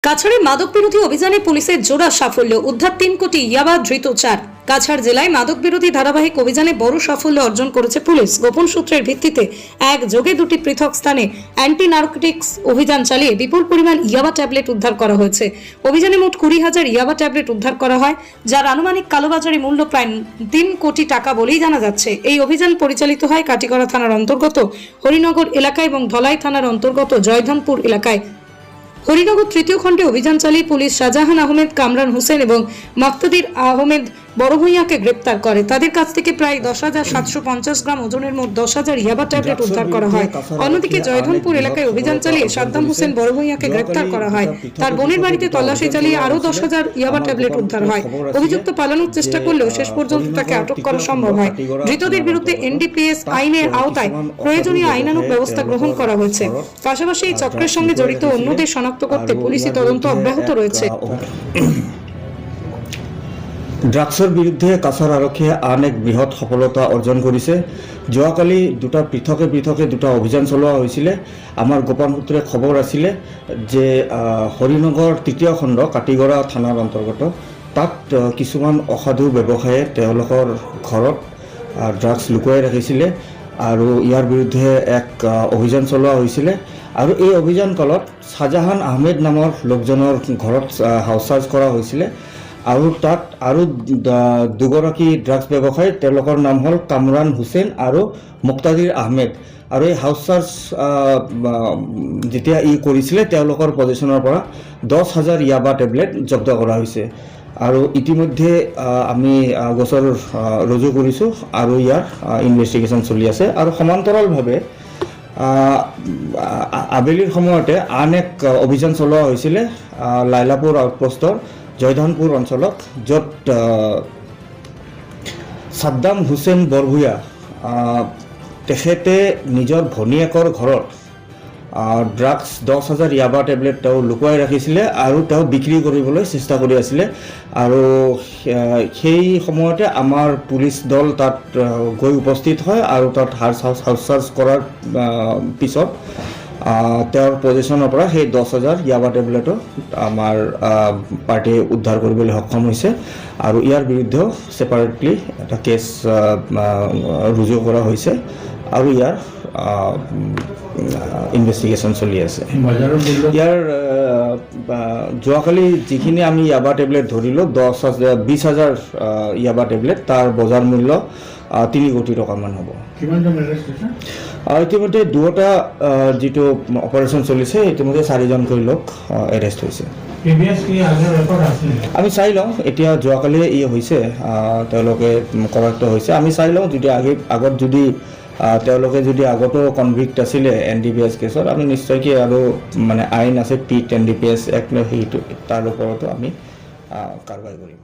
কাছাড়ে মাদক বিরোধী অভিযানে পুলিশের জোড়া সাফল্য, উদ্ধার 3 কোটি ইয়াবা, ধৃত 4। কাছাড় জেলায় মাদক বিরোধী ধারাবাহিক অভিযানে বড় সাফল্য অর্জন করেছে পুলিশ। গোপন সূত্রের ভিত্তিতে একযোগে দুটি পৃথক স্থানে অ্যান্টি নার্কোটিক্স অভিযান চালিয়ে বিপুল পরিমাণ ইয়াবা ট্যাবলেট উদ্ধার করা হয়েছে। অভিযানে মোট 20,000 ইয়াবা ট্যাবলেট উদ্ধার করা হয়, যার আনুমানিক কালোবাজারি মূল্য প্রায় 3 কোটি টাকা বলেই জানা যাচ্ছে। এই অভিযান পরিচালিত হয় কাটিগড়া থানার অন্তর্গত হরিনগর এলাকায় এবং ধলাই থানার অন্তর্গত জয়ধনপুর এলাকায়। হরিনগর তৃতীয় খণ্ডে অভিযান চালিয়ে পুলিশ শাহজাহান আহমেদ, কামরান হোসেন এবং মাকতাদির আহমেদ বড়ভূঁইয়াকে গ্রেপ্তার করে। তাদের কাছ থেকে প্রায় 10,750 গ্রাম ওজনের মোট 10,000 ইয়াবা ট্যাবলেট উদ্ধার করা হয়। অন্যদিকে জয়ধনপুর এলাকায় অভিযান চালিয়ে সাদ্দাম হোসেন বড়ভূঁইয়াকে গ্রেপ্তার করা হয়। তার বোনের বাড়িতে তল্লাশি চালিয়ে আরও 10,000 ইয়াবা ট্যাবলেট উদ্ধার হয়। অভিযুক্ত পালানোর চেষ্টা করলেও শেষ পর্যন্ত তাকে আটক করা সম্ভব হয়। ধৃতদের বিরুদ্ধে এনডিপিএস আইনের আওতায় প্রয়োজনীয় আইনানুগ ব্যবস্থা গ্রহণ করা হয়েছে। পাশাপাশি এই চক্রের সঙ্গে জড়িত অন্যদের শনাক্ত করতে পুলিশি তদন্ত অব্যাহত রয়েছে। ড্ৰাগছৰ বিৰুদ্ধে কাছাৰ আৰক্ষীয়ে আন এক বৃহৎ সফলতা অৰ্জন কৰিছে। যোৱাকালি দুটা পৃথকে দুটা অভিযান চলোৱা হৈছিলে। আমাৰ গোপন সূত্ৰে খবৰ আছিলে যে হৰিনগৰ তৃতীয় খণ্ড কাটিগড়া থানাৰ অন্তৰ্গত তাত কিছুমান অসাধু ব্যৱসায়ীয়ে তেওঁলোকৰ ঘৰত ড্ৰাগছ লুকুৱাই ৰাখিছিলে আৰু ইয়াৰ বিৰুদ্ধে এক অভিযান চলোৱা হৈছিলে। আৰু এই অভিযান কালত শাহজাহান আহমেদ নামৰ লোকজনৰ ঘৰত হাউচ চাৰ্জ কৰা হৈছিলে আৰু তাত আৰু দুগৰাকী ড্ৰাগছ ব্যৱসায়ী, তেওঁলোকৰ নাম হ'ল কামৰান হোসেন আৰু মুক্তাদিৰ আহমেদ। আৰু এই হাউচ চাৰ্জ যেতিয়া কৰিছিলে তেওঁলোকৰ পজিশ্যনৰ পৰা 10,000 ইয়াবা টেবলেট জব্দ কৰা হৈছে। আৰু ইতিমধ্যে আমি গোচৰ ৰুজু কৰিছোঁ আৰু ইয়াৰ ইনভেষ্টিগেশ্যন চলি আছে। আৰু সমান্তৰালভাৱে আবেলিৰ সময়তে আন এক অভিযান চলোৱা হৈছিলে লাইলাপুৰ আউটপোষ্টৰ জয়ধনপুৰ অঞ্চলত, য'ত সাদ্দাম হোসেন বৰভূঁইয়া তেখেতে নিজৰ ভনীয়েকৰ ঘৰত ড্ৰাগছ 10,000 ইয়াবা টেবলেট তেওঁ লুকুৱাই ৰাখিছিলে আৰু তেওঁ বিক্ৰী কৰিবলৈ চেষ্টা কৰি আছিলে। আৰু সেই সময়তে আমাৰ পুলিচ দল তাত গৈ উপস্থিত হয় আৰু তাত হাউচ চাৰ্জ কৰাৰ পিছত তেওঁৰ পজিশ্যনৰ পৰা সেই 10,000 ইয়াবা টেবলেটো আমাৰ পাৰ্টিয়ে উদ্ধাৰ কৰিবলৈ সক্ষম হৈছে। আৰু ইয়াৰ বিৰুদ্ধেও ছেপাৰেটলি এটা কেছ ৰুজু কৰা হৈছে আৰু ইয়াৰ ইনভেষ্টিগেশ্যন চলি আছে। ইয়াৰ যোৱাকালি যিখিনি আমি ইয়াবা টেবলেট ধৰিলোঁ 20,000 ইয়াবা টেবলেট, তাৰ বজাৰ মূল্য 3 কোটি টকামান হ'ব। ইতিমধ্যে দুটা যিটো অপাৰেশ্যন চলিছে, ইতিমধ্যে 4জনকৈ লোক এৰেষ্ট হৈছে। আমি চাই লওঁ, এতিয়া যোৱাকালি হৈছে, তেওঁলোকে কৰাক্ত হৈছে। আমি চাই লওঁ যদি আগত যদি তেওঁলোকে যদি আগতো কনভিক্ট আছিলে NDPS কেছত, আমি নিশ্চয়কৈ আৰু মানে আইন আছে পিট NDPS এক্ট, সেইটো তাৰ ওপৰতো আমি কাৰ্যবাহী কৰিম।